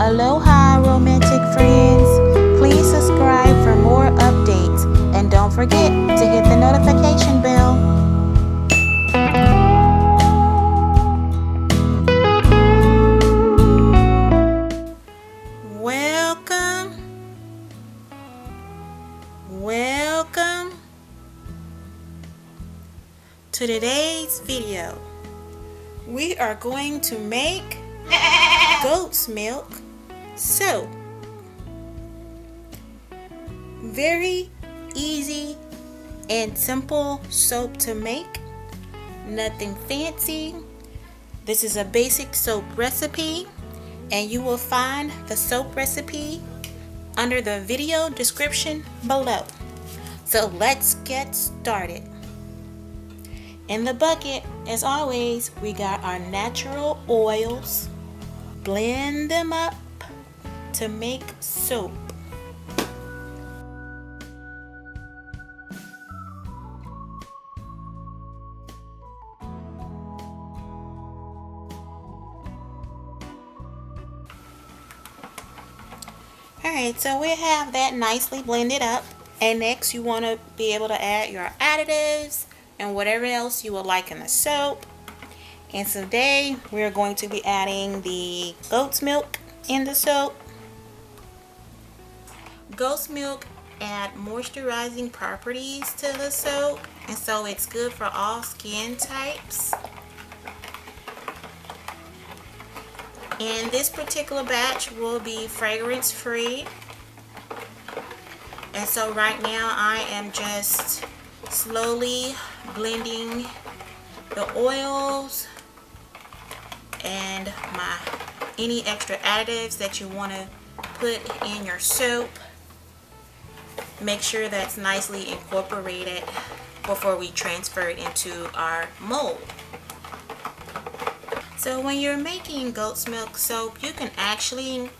Aloha Romantic friends. Please subscribe for more updates and don't forget to hit the notification bell. Welcome to today's video. We are going to make goat's milk soap. Very easy and simple soap to make. Nothing fancy. This is a basic soap recipe, and you will find the soap recipe under the video description below. So let's get started. In the bucket, as always, we got our natural oils. Blend them up to make soap. Alright, so we have that nicely blended up, and next you want to be able to add your additives and whatever else you would like in the soap. And today we're going to be adding the goat's milk in the soap. Goat's milk add moisturizing properties to the soap, and so it's good for all skin types. And this particular batch will be fragrance free. And so right now I am just slowly blending the oils and any extra additives that you want to put in your soap. Make sure that's nicely incorporated before we transfer it into our mold. So when you're making goat's milk soap, you can actually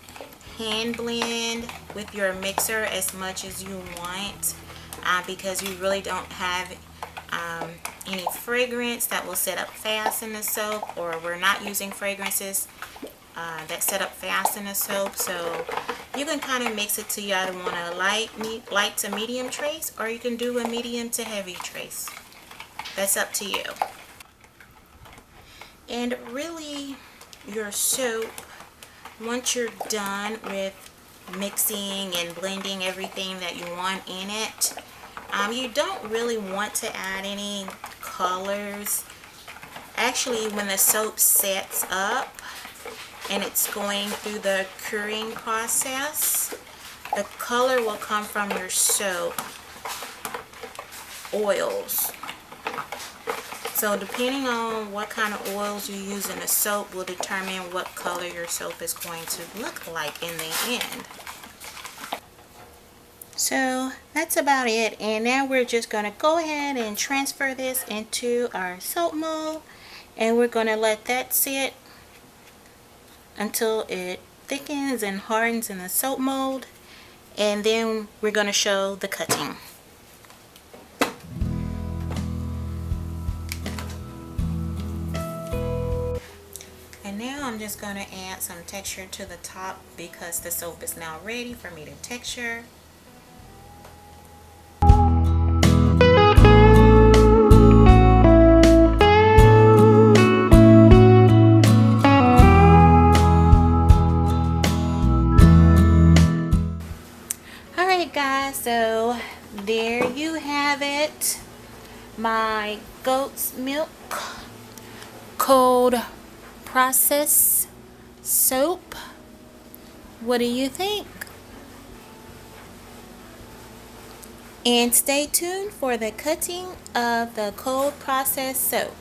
hand blend with your mixer as much as you want, because you really don't have any fragrance that will set up fast in the soap, or we're not using fragrances that set up fast in the soap. So you can kind of mix it to you either want a light to medium trace, or you can do a medium to heavy trace. That's up to you. And really, your soap, once you're done with mixing and blending everything that you want in it, you don't really want to add any colors. Actually, when the soap sets up and it's going through the curing process, the color will come from your soap oils. So depending on what kind of oils you use in the soap will determine what color your soap is going to look like in the end. So that's about it, and now we're just going to go ahead and transfer this into our soap mold, and we're going to let that sit until it thickens and hardens in the soap mold, and then we're going to show the cutting. And now I'm just going to add some texture to the top because the soap is now ready for me to texture. Alright guys, so there you have it. My goat's milk cold process soap. What do you think? And stay tuned for the cutting of the cold process soap.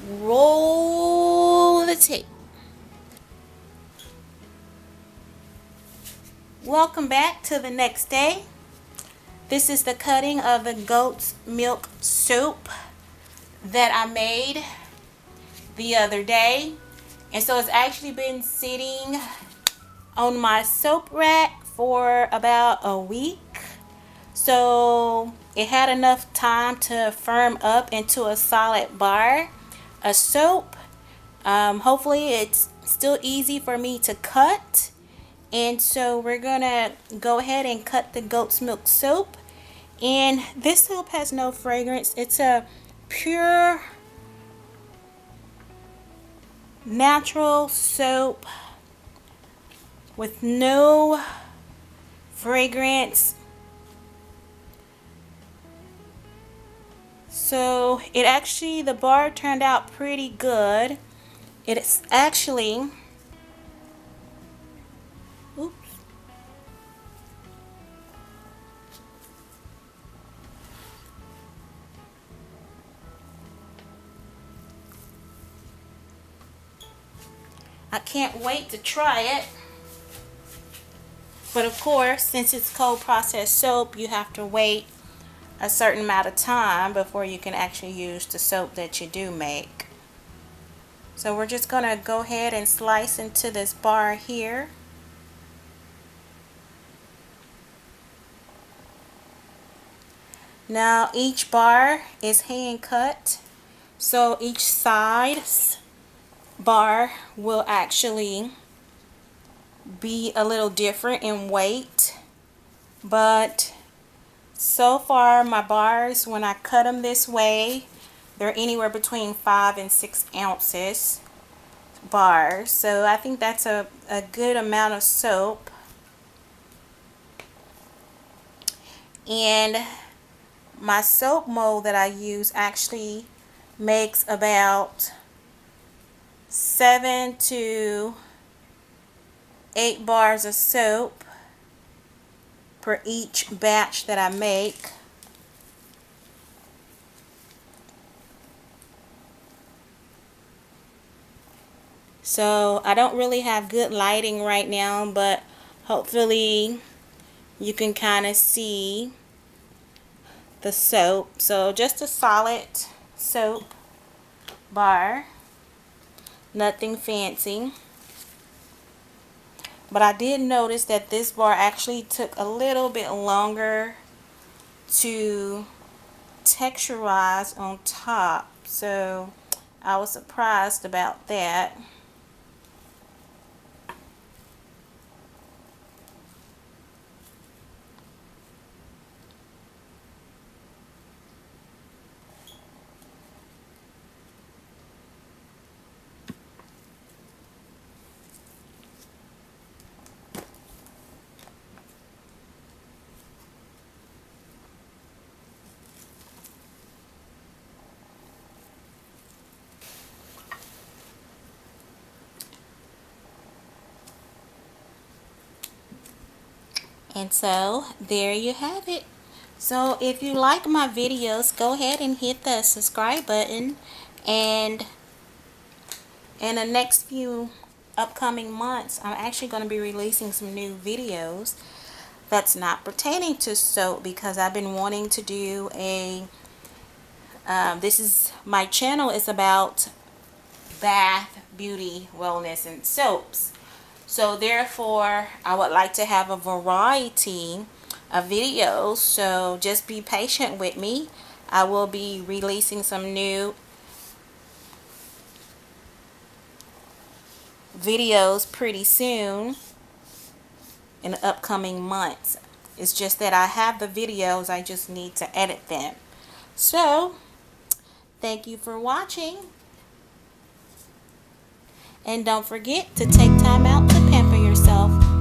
Roll the tape. Welcome back to the next day. This is the cutting of the goat's milk soap that I made the other day, and so it's actually been sitting on my soap rack for about a week, so it had enough time to firm up into a solid bar of soap. Hopefully it's still easy for me to cut. And so we're gonna go ahead and cut the goat's milk soap. And this soap has no fragrance. It's a pure natural soap with no fragrance. So it actually, the bar turned out pretty good. It's actually, oops, I can't wait to try it. But of course, since it's cold processed soap, you have to wait a certain amount of time before you can actually use the soap that you do make. So we're just going to go ahead and slice into this bar here. Now each bar is hand cut, so each side's bar will actually be a little different in weight, but so far my bars, when I cut them this way, they're anywhere between 5 and 6 ounces bars. So I think that's a good amount of soap. And my soap mold that I use actually makes about 7 to 8 bars of soap per each batch that I make. So I don't really have good lighting right now, but hopefully you can kind of see the soap. So just a solid soap bar, nothing fancy. But I did notice that this bar actually took a little bit longer to texturize on top. So I was surprised about that. And so there you have it. So if you like my videos, go ahead and hit the subscribe button, and in the next few upcoming months I'm actually going to be releasing some new videos that's not pertaining to soap, because I've been wanting to do a my channel is about bath, beauty, wellness, and soaps. So therefore, I would like to have a variety of videos. So just be patient with me. I will be releasing some new videos pretty soon in the upcoming months. It's just that I have the videos, I just need to edit them. So thank you for watching. And don't forget to take time out to pamper yourself.